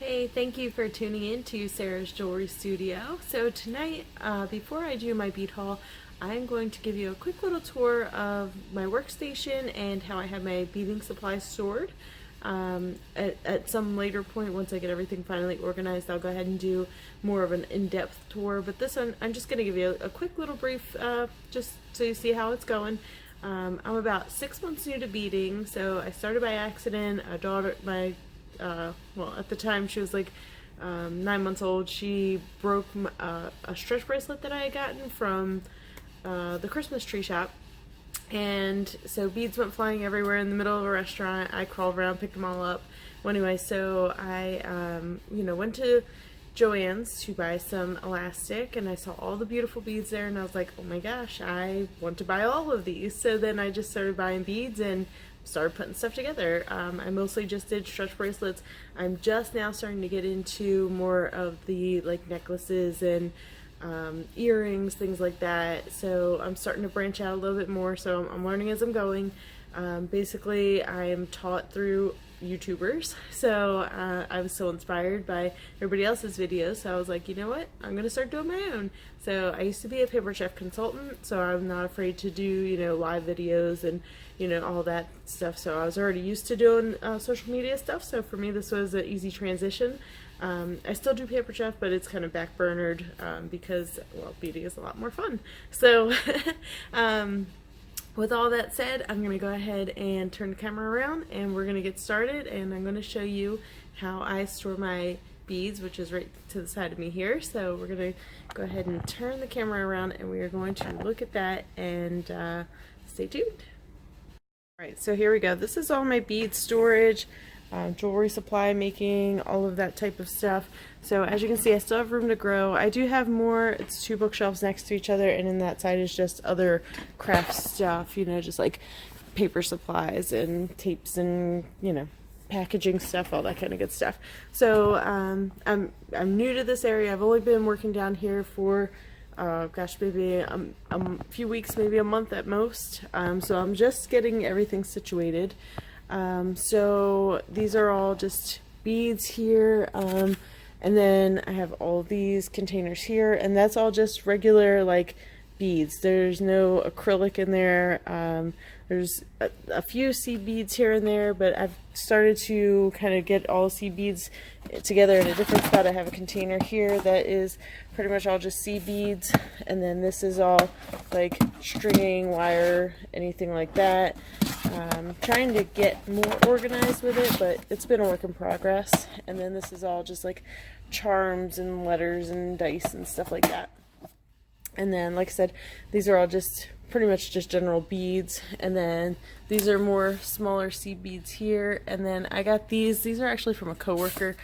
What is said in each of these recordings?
Hey, thank you for tuning in to Sarah's Jewelry Studio. So tonight, before I do my bead haul, I'm going to give you a quick little tour of my workstation and how I have my beading supplies stored. At some later point, once I get everything finally organized, I'll go ahead and do more of an in-depth tour. But this one, I'm just going to give you a quick little brief, just so you see how it's going. I'm about 6 months new to beading, so I started by accident. Well, at the time she was like 9 months old. She broke a stretch bracelet that I had gotten from the Christmas tree shop. And so beads went flying everywhere in the middle of a restaurant. I crawled around, picked them all up. Well, anyway, so I, went to Joann's to buy some elastic, and I saw all the beautiful beads there, and I was like, oh my gosh, I want to buy all of these. So then I just started buying beads and started putting stuff together. I mostly just did stretch bracelets. I'm just now starting to get into more of the like necklaces and earrings, things like that. So I'm starting to branch out a little bit more. So I'm learning as I'm going. Basically, I am taught through YouTubers. So I was so inspired by everybody else's videos. So I was like, you know what? I'm going to start doing my own. So I used to be a paper chef consultant. So I'm not afraid to do, live videos and, all that stuff. So I was already used to doing social media stuff. So for me, this was an easy transition. I still do paper chef, but it's kind of backburnered because, well, beading is a lot more fun. So with all that said, I'm going to go ahead and turn the camera around and we're going to get started, and I'm going to show you how I store my beads, which is right to the side of me here. So we're going to go ahead and turn the camera around and we are going to look at that, and stay tuned. Alright, so here we go. This is all my bead storage, jewelry supply making, all of that type of stuff. So as you can see, I still have room to grow. I do have more. It's two bookshelves next to each other, and in that side is just other craft stuff, just like paper supplies and tapes and, packaging stuff, all that kind of good stuff. So I'm new to this area. I've only been working down here for gosh, maybe a few weeks, maybe a month at most. So I'm just getting everything situated. So these are all just beads here, and then I have all these containers here, and that's all just regular like beads. There's no acrylic in there. There's a few seed beads here and there, but I've started to kind of get all seed beads together in a different spot. I have a container here that is pretty much all just seed beads, and then this is all like stringing, wire, anything like that. Trying to get more organized with it, but it's been a work in progress. And then this is all just like charms and letters and dice and stuff like that. And then, like I said, these are all just pretty much just general beads. And then these are more smaller seed beads here. And then I got these are actually from a coworker.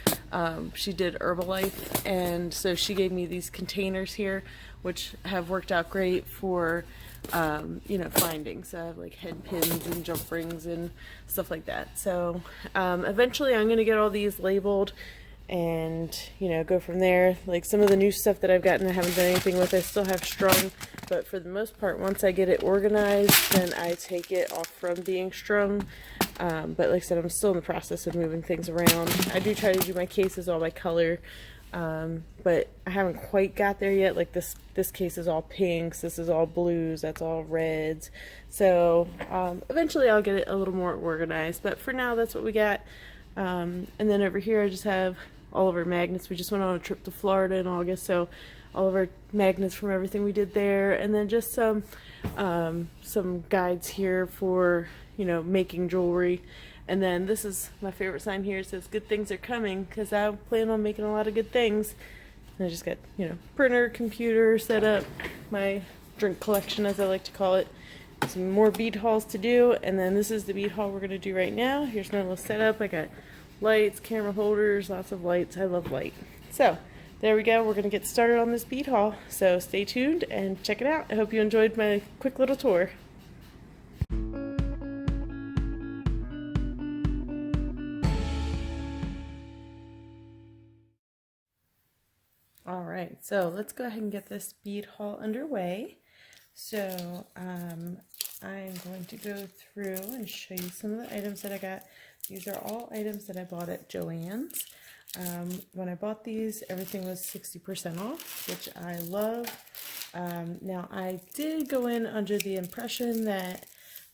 She did Herbalife, and so she gave me these containers here, which have worked out great for finding. So I have like head pins and jump rings and stuff like that. So eventually I'm gonna get all these labeled and go from there. Like some of the new stuff that I've gotten, I haven't done anything with. I still have strung, but for the most part, once I get it organized, then I take it off from being strung. But like I said, I'm still in the process of moving things around. I do try to do my cases all by color, but I haven't quite got there yet. Like this case is all pinks, this is all blues, that's all reds. So eventually I'll get it a little more organized, but for now that's what we got. And then over here I just have all of our magnets. We just went on a trip to Florida in August, so all of our magnets from everything we did there, and then just some guides here for making jewelry. And then this is my favorite sign here. It says good things are coming, because I plan on making a lot of good things. And I just got printer, computer set up, my drink collection as I like to call it, some more bead hauls to do. And then this is the bead haul we're going to do right now. Here's my little setup. I got lights, camera holders, lots of lights. I love light. So there we go. We're going to get started on this bead haul. So stay tuned and check it out. I hope you enjoyed my quick little tour. Alright, so let's go ahead and get this bead haul underway. So I'm going to go through and show you some of the items that I got. these are all items that I bought at Joann's. When I bought these, everything was 60% off, which I love. Now, I did go in under the impression that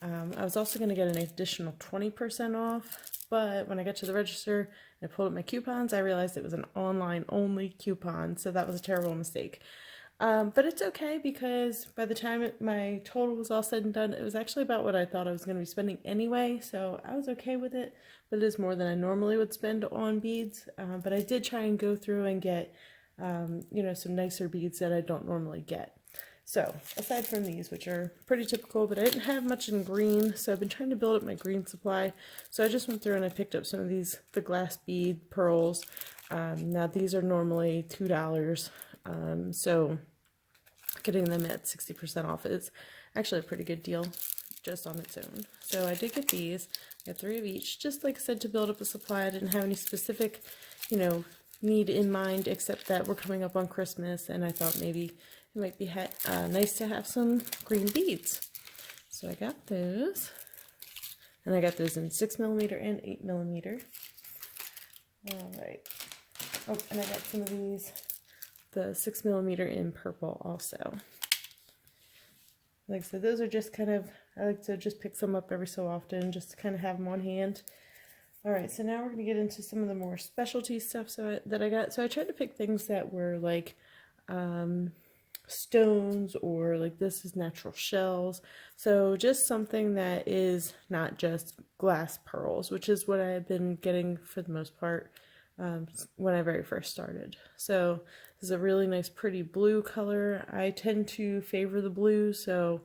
I was also going to get an additional 20% off, but when I got to the register and I pulled up my coupons, I realized it was an online-only coupon, so that was a terrible mistake. But it's okay because by the time my total was all said and done, it was actually about what I thought I was going to be spending anyway, so I was okay with it, but it is more than I normally would spend on beads. But I did try and go through and get, you know, some nicer beads that I don't normally get. So, aside from these, which are pretty typical, but I didn't have much in green, so I've been trying to build up my green supply. So I just went through and I picked up some of these, the glass bead pearls. Now these are normally $2, so getting them at 60% off is actually a pretty good deal just on its own. So I did get these. I got 3 of each, just like I said, to build up a supply. I didn't have any specific, you know, need in mind, except that we're coming up on Christmas, and I thought maybe it might be nice to have some green beads. So I got those, and I got those in 6mm and 8mm. All right. Oh, and I got some of these, the 6mm in purple also. Like I said, those are just kind of, I like to just pick some up every so often, just to kind of have them on hand. Alright, so now we're going to get into some of the more specialty stuff that I got. So I tried to pick things that were like stones, or like this is natural shells. So just something that is not just glass pearls, which is what I had been getting for the most part when I very first started. So this is a really nice pretty blue color. I tend to favor the blue, so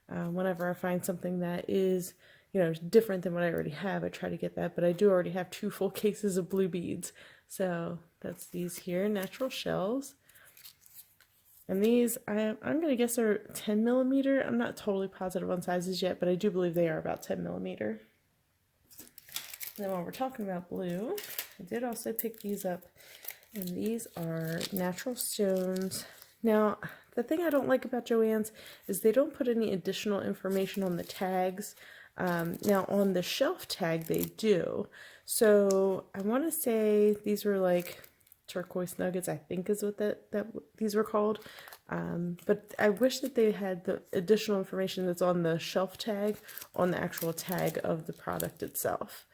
whenever I find something that is, you know, different than what I already have, I try to get that. But I do already have 2 full cases of blue beads. So that's these here, natural shells. And these, I'm going to guess are 10mm. I'm not totally positive on sizes yet, but I do believe they are about 10mm. And then while we're talking about blue, I did also pick these up. And these are natural stones. Now, the thing I don't like about Joann's is they don't put any additional information on the tags. Now on the shelf tag they do. So I want to say these were like turquoise nuggets, I think is what these were called. But I wish that they had the additional information that's on the shelf tag on the actual tag of the product itself.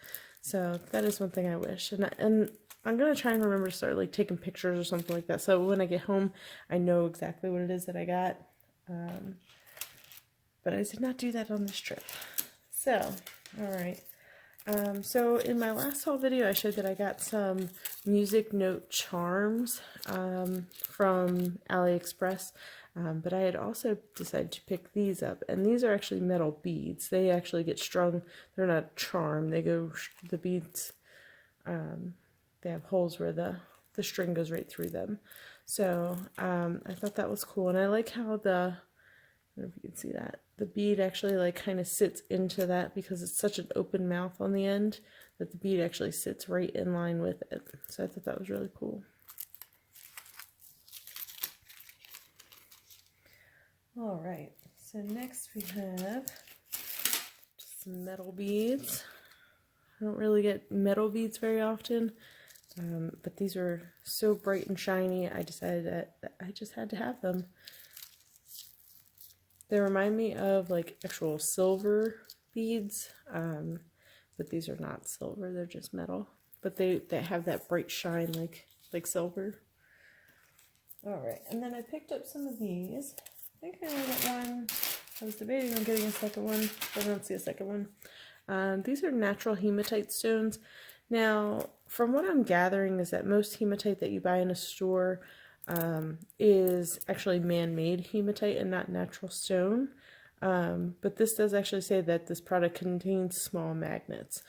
So that is one thing I wish. And I'm going to try and remember to start like taking pictures or something like that, so when I get home I know exactly what it is that I got. But I did not do that on this trip. So, alright. So in my last haul video I showed that I got some music note charms from AliExpress. But I had also decided to pick these up, and these are actually metal beads. They actually get strung. They're not a charm. They go, the beads, they have holes where the string goes right through them. So I thought that was cool, and I like how I don't know if you can see that, the bead actually like kind of sits into that, because it's such an open mouth on the end that the bead actually sits right in line with it. So I thought that was really cool. Alright, so next we have just some metal beads. I don't really get metal beads very often, but these are so bright and shiny, I decided that I just had to have them. They remind me of like actual silver beads, but these are not silver, they're just metal. But they have that bright shine like silver. Alright, and then I picked up some of these. I think I only got one. I was debating on getting a second one, but I don't see a second one. These are natural hematite stones. Now, from what I'm gathering is that most hematite that you buy in a store is actually man-made hematite and not natural stone. But this does actually say that this product contains small magnets.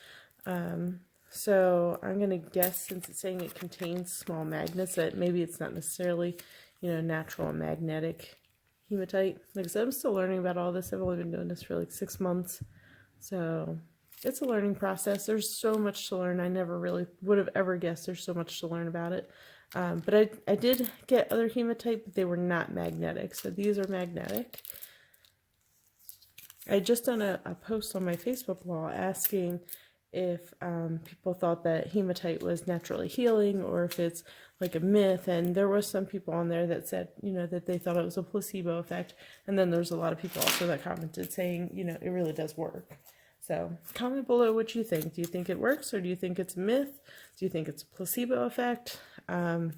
So I'm going to guess, since it's saying it contains small magnets, that maybe it's not necessarily, you know, natural magnetic hematite. Like I said, I'm still learning about all this. I've only been doing this for like 6 months. So it's a learning process. There's so much to learn. I never really would have ever guessed there's so much to learn about it. But I did get other hematite, but they were not magnetic. So these are magnetic. I had just done a post on my Facebook wall asking if people thought that hematite was naturally healing or if it's like a myth. And there were some people on there that said, you know, that they thought it was a placebo effect. And then there's a lot of people also that commented saying, you know, it really does work. So comment below what you think. Do you think it works, or do you think it's a myth? Do you think it's a placebo effect? I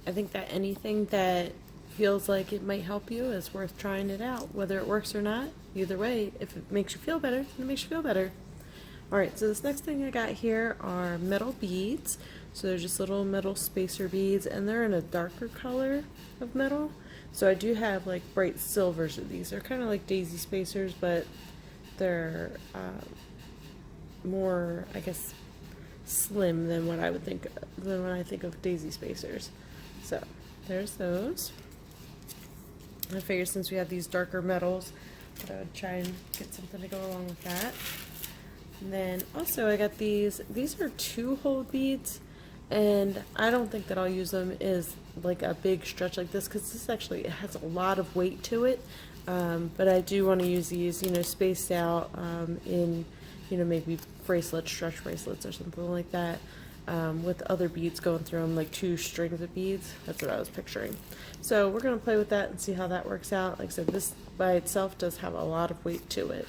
think that anything that feels like it might help you is worth trying it out, whether it works or not. Either way, if it makes you feel better, it makes you feel better. Alright, so this next thing I got here are metal beads. So they're just little metal spacer beads, and they're in a darker color of metal. So I do have like bright silvers of these. They're kind of like daisy spacers, but they're more, I guess, slim than what I would think than when I think of daisy spacers. So there's those. I figured since we have these darker metals that I would try and get something to go along with that. And then also I got these are 2-hole beads, and I don't think that I'll use them as like a big stretch like this, because this actually, it has a lot of weight to it. But I do want to use these, you know, spaced out in, you know, maybe bracelets, stretch bracelets or something like that, with other beads going through them, like 2 strings of beads. That's what I was picturing. So we're going to play with that and see how that works out. Like I said, this by itself does have a lot of weight to it.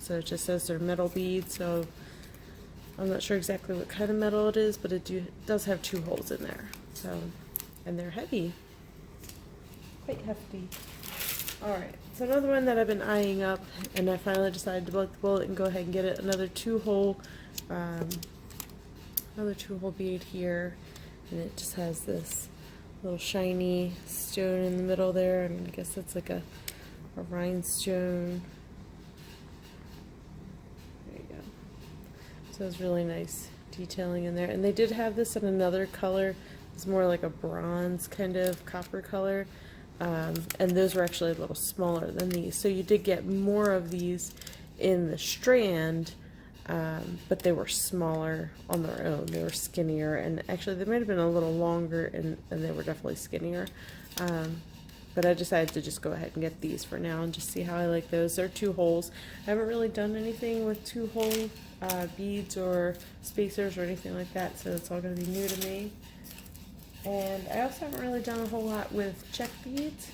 So it just says they're metal beads, so I'm not sure exactly what kind of metal it is, but it does have 2 holes in there. So, and they're heavy, quite hefty. Alright, so another one that I've been eyeing up, and I finally decided to bite the bullet and go ahead and get it, another 2-hole bead here, and it just has this little shiny stone in the middle there, and I guess that's like a rhinestone. There you go. So it's really nice detailing in there, and they did have this in another color. It's more like a bronze kind of copper color, and those were actually a little smaller than these. So you did get more of these in the strand, but they were smaller on their own. They were skinnier, and actually they might have been a little longer, and they were definitely skinnier. But I decided to just go ahead and get these for now and just see how I like those. They're 2 holes. I haven't really done anything with 2-hole beads or spacers or anything like that, so it's all going to be new to me. And I also haven't really done a whole lot with check beads,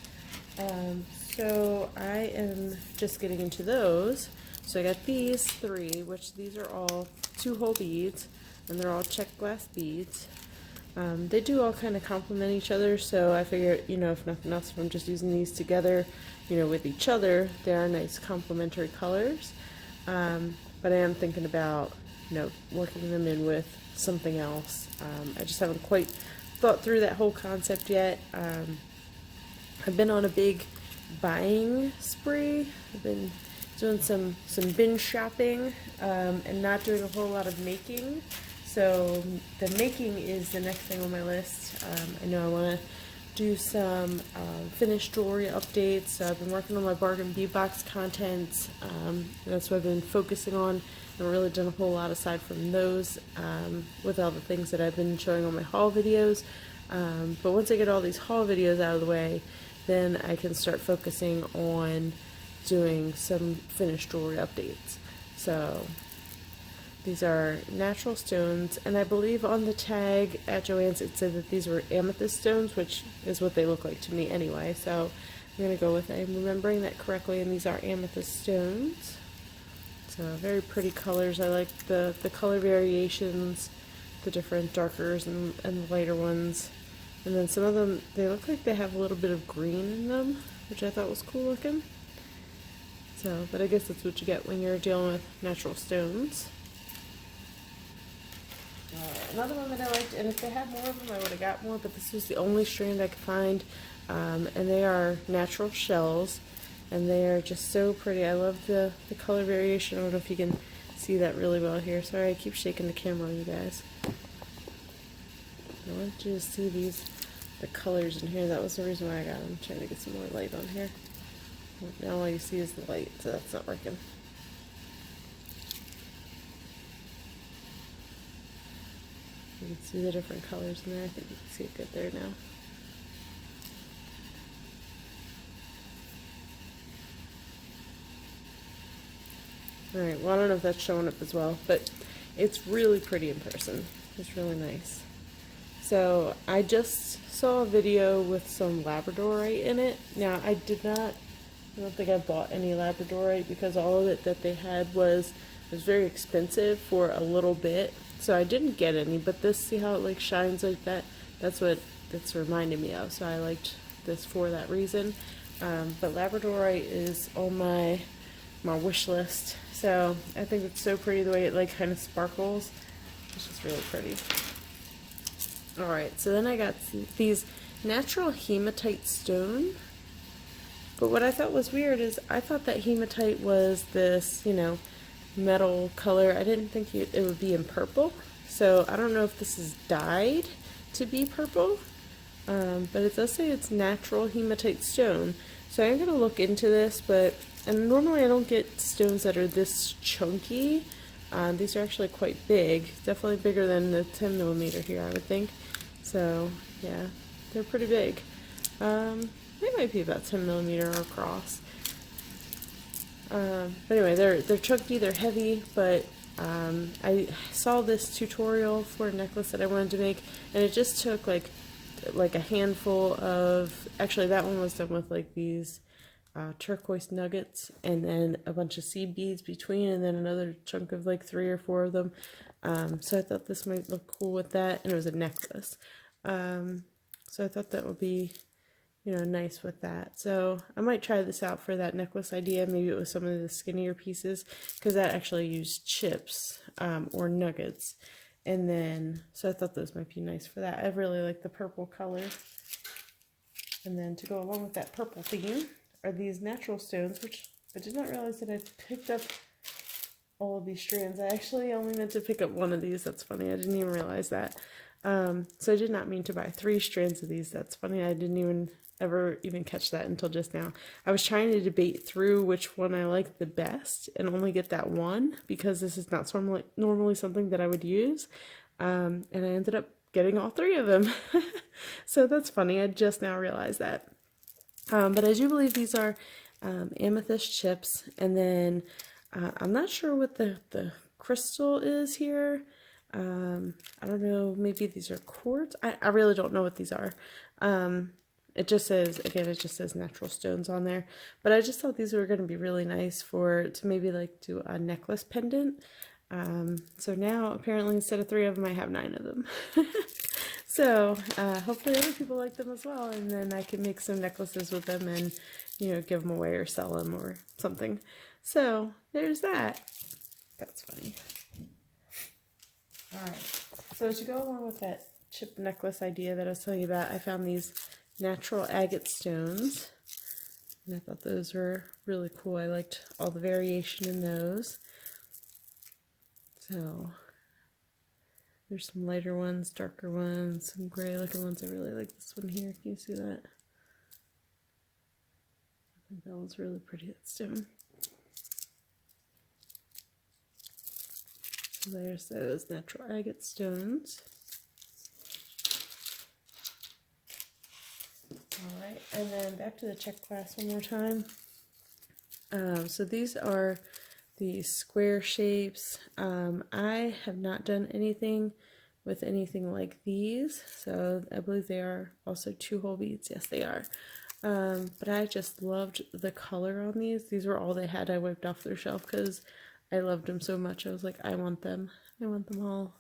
so I am just getting into those. So I got these 3, which these are all 2-hole beads, and they're all check glass beads. They do all kind of complement each other, so I figure, you know, if nothing else, if I'm just using these together, you know, with each other, they are nice complementary colors. But I am thinking about, you know, working them in with something else. I just haven't quite thought through that whole concept yet. I've been on a big buying spree. I've been doing some binge shopping, and not doing a whole lot of making. So the making is the next thing on my list. I know I want to do some finished jewelry updates. So I've been working on my bargain bead box content. That's what I've been focusing on. I haven't really done a whole lot aside from those, with all the things that I've been showing on my haul videos. But once I get all these haul videos out of the way, then I can start focusing on doing some finished jewelry updates. So these are natural stones, and I believe on the tag at Joann's it said that these were amethyst stones, which is what they look like to me anyway. So I'm going to go with it. I'm remembering that correctly, and these are amethyst stones. So very pretty colors. I like the color variations, the different darkers and the lighter ones. And then some of them, they look like they have a little bit of green in them, which I thought was cool looking. So, but I guess that's what you get when you're dealing with natural stones. Another one that I liked, and if they had more of them I would have got more, but this was the only strand I could find, and they are natural shells, and they are just so pretty. I love the color variation. I don't know if you can see that really well here. Sorry, I keep shaking the camera on you guys. I want you to see the colors in here. That was the reason why I got them. I'm trying to get some more light on here. Now all you see is the light, so that's not working. You can see the different colors in there. I think you can see it good there now. Alright, well I don't know if that's showing up as well, but it's really pretty in person. It's really nice. So I just saw a video with some labradorite in it. Now I don't think I bought any labradorite because all of it that they had was very expensive for a little bit. So I didn't get any, but this, see how it like shines like that? That's what that's reminding me of. So I liked this for that reason. But labradorite is on my wish list. So I think it's so pretty the way it like kind of sparkles. It's just really pretty. Alright, so then I got these natural hematite stone. But what I thought was weird is I thought that hematite was this, you know, metal color. I didn't think it would be in purple. So I don't know if this is dyed to be purple. But it does say it's natural hematite stone. So I'm going to look into this, and normally I don't get stones that are this chunky. These are actually quite big, definitely bigger than the 10 millimeter here, I would think. So yeah, they're pretty big. They might be about 10 millimeter across. But anyway, they're chunky, they're heavy, but I saw this tutorial for a necklace that I wanted to make, and it just took like a handful of, actually that one was done with like these turquoise nuggets and then a bunch of seed beads between, and then another chunk of like 3 or 4 of them. So I thought this might look cool with that, and it was a necklace. So I thought that would be, you know, nice with that. So I might try this out for that necklace idea, maybe it was some of the skinnier pieces, because that actually used chips or nuggets. And then, so I thought those might be nice for that. I really like the purple color. And then to go along with that purple theme are these natural stones, which I did not realize that I picked up all of these strands. I actually only meant to pick up one of these. That's funny. I didn't even realize that. So I did not mean to buy 3 strands of these. That's funny. I didn't ever catch that until just now. I was trying to debate through which one I liked the best and only get that one, because this is not normally something that I would use. And I ended up getting all 3 of them. So that's funny. I just now realized that. But I do believe these are amethyst chips, and then I'm not sure what the crystal is here. I don't know, maybe these are quartz. I really don't know what these are. It just says, again, it just says natural stones on there. But I just thought these were going to be really nice to maybe like do a necklace pendant. So now apparently instead of 3 of them, I have 9 of them. So hopefully other people like them as well, and then I can make some necklaces with them and, you know, give them away or sell them or something. So there's that. That's funny. Alright, so to go along with that chip necklace idea that I was telling you about, I found these natural agate stones, and I thought those were really cool. I liked all the variation in those. So there's some lighter ones, darker ones, some gray looking ones. I really like this one here. Can you see that? I think that one's really pretty, that stone. So there's those natural agate stones. Alright, and then back to the check glass one more time. So these are the square shapes. I have not done anything with anything like these, so I believe they are also 2-hole beads. Yes, they are. But I just loved the color on these. These were all they had. I wiped off their shelf because I loved them so much. I was like, I want them. I want them all.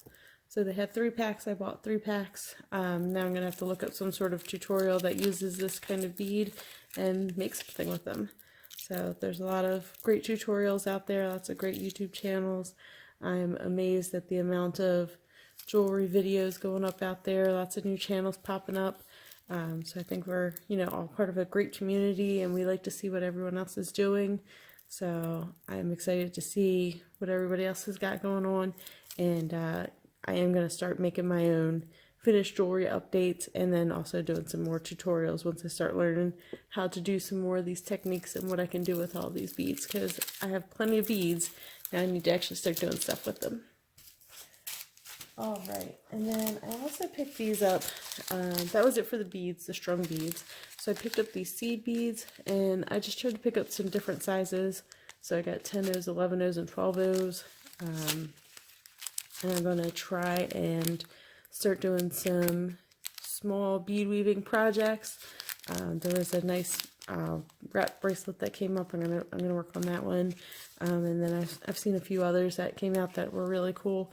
So they had 3 packs. I bought 3 packs. Now I'm going to have to look up some sort of tutorial that uses this kind of bead and make something with them. So there's a lot of great tutorials out there, lots of great YouTube channels. I'm amazed at the amount of jewelry videos going up out there, lots of new channels popping up. So I think we're, you know, all part of a great community, and we like to see what everyone else is doing. So I'm excited to see what everybody else has got going on, and I am going to start making my own finished jewelry updates, and then also doing some more tutorials once I start learning how to do some more of these techniques and what I can do with all these beads, because I have plenty of beads. Now I need to actually start doing stuff with them. Alright, and then I also picked these up. That was it for the beads, the strung beads. So I picked up these seed beads, and I just tried to pick up some different sizes. So I got 10 O's, 11 O's, and 12 O's. And I'm going to try and start doing some small bead weaving projects. There was a nice wrap bracelet that came up. I'm gonna work on that one. And then I've seen a few others that came out that were really cool.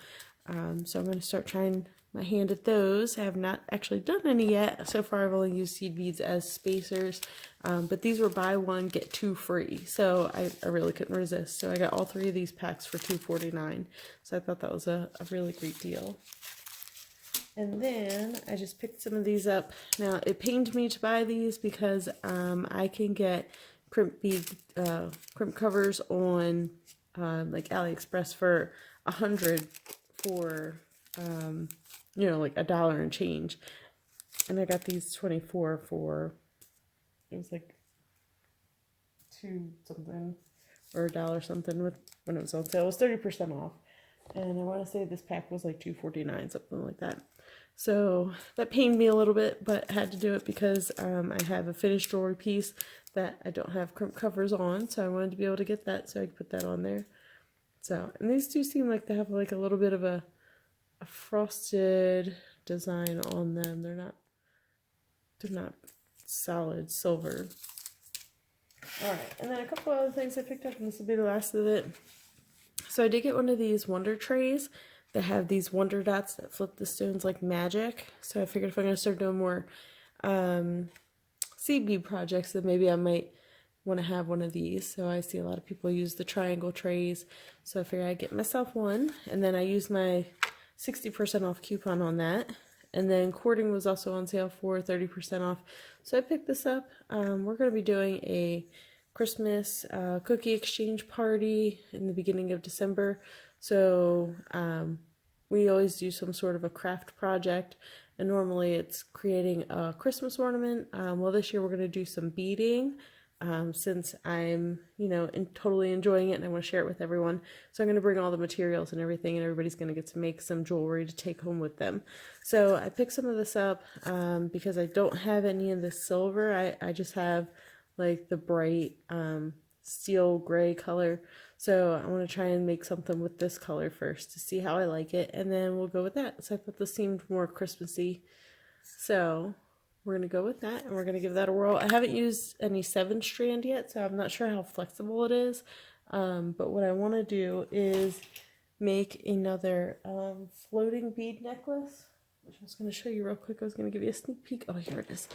So I'm going to start trying my hand at those. I have not actually done any yet. So far I've only used seed beads as spacers, but these were buy one get two free, so I really couldn't resist. So I got all 3 of these packs for $2.49, so I thought that was a really great deal. And then I just picked some of these up. Now it pained me to buy these because I can get crimp covers on like AliExpress for $100 for you know, like $1 and change, and I got these 24 for, it was like $2 something or $1 something with when it was on sale. It was 30% off, and I want to say this pack was like $2.49, something like that. So that pained me a little bit, but I had to do it because I have a finished jewelry piece that I don't have crimp covers on, so I wanted to be able to get that so I could put that on there. So, and these two seem like they have like a little bit of a frosted design on them. They're not solid silver. Alright, and then a couple other things I picked up, and this will be the last of it. So I did get one of these wonder trays that have these wonder dots that flip the stones like magic. So I figured if I'm going to start doing more seed bead projects, then maybe I might want to have one of these. So I see a lot of people use the triangle trays, so I figured I'd get myself one. And then I used my 60% off coupon on that, and then cording was also on sale for 30% off, so I picked this up. We're going to be doing a Christmas cookie exchange party in the beginning of December, so we always do some sort of a craft project, and normally it's creating a Christmas ornament. Well, this year we're going to do some beading. Since I'm, you know, totally enjoying it and I want to share it with everyone. So I'm going to bring all the materials and everything, and everybody's going to get to make some jewelry to take home with them. So I picked some of this up because I don't have any of the silver. I just have like the bright steel gray color. So I want to try and make something with this color first to see how I like it, and then we'll go with that. So I thought this seemed more Christmassy. So we're going to go with that, and we're going to give that a whirl. I haven't used any 7-strand yet, so I'm not sure how flexible it is. But what I want to do is make another floating bead necklace, which I was going to show you real quick. I was going to give you a sneak peek. Oh, here it is.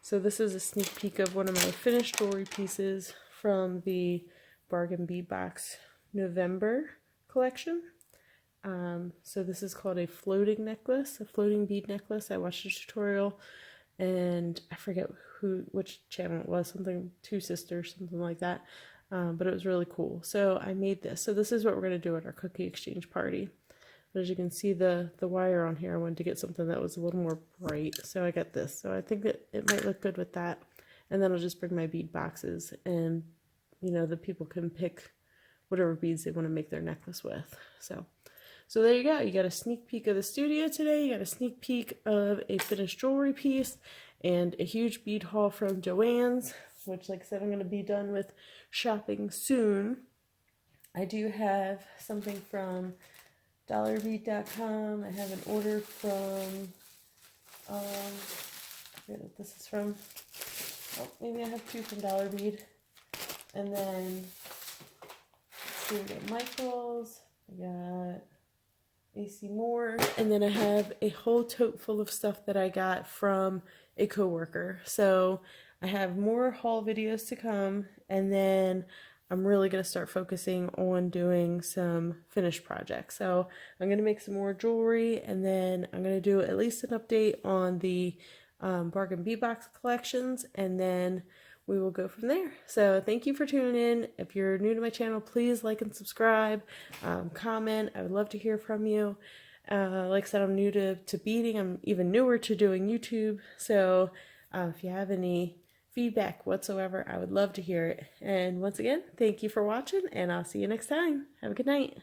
So this is a sneak peek of one of my finished jewelry pieces from the Bargain Bead Box November collection. So this is called a floating necklace, a floating bead necklace. I watched a tutorial, and I forget which channel it was, something Two Sisters, something like that. But it was really cool. So I made this. So this is what we're going to do at our cookie exchange party. But as you can see the wire on here, I wanted to get something that was a little more bright. So I got this. So I think that it might look good with that. And then I'll just bring my bead boxes, and, you know, the people can pick whatever beads they want to make their necklace with. So there you go. You got a sneak peek of the studio today. You got a sneak peek of a finished jewelry piece and a huge bead haul from Joann's, which, like I said, I'm going to be done with shopping soon. I do have something from dollarbead.com. I have an order from, I forget what this is from. Oh, maybe I have 2 from Dollar Bead. And then, let's see, we got Michael's. I got AC Moore, and then I have a whole tote full of stuff that I got from a coworker. So I have more haul videos to come, and then I'm really going to start focusing on doing some finished projects. So I'm going to make some more jewelry, and then I'm going to do at least an update on the Bargain Bead Box collections, and then we will go from there. So thank you for tuning in. If you're new to my channel, please like and subscribe, comment. I would love to hear from you. Like I said, I'm new to beading. I'm even newer to doing YouTube. So if you have any feedback whatsoever, I would love to hear it. And once again, thank you for watching, and I'll see you next time. Have a good night.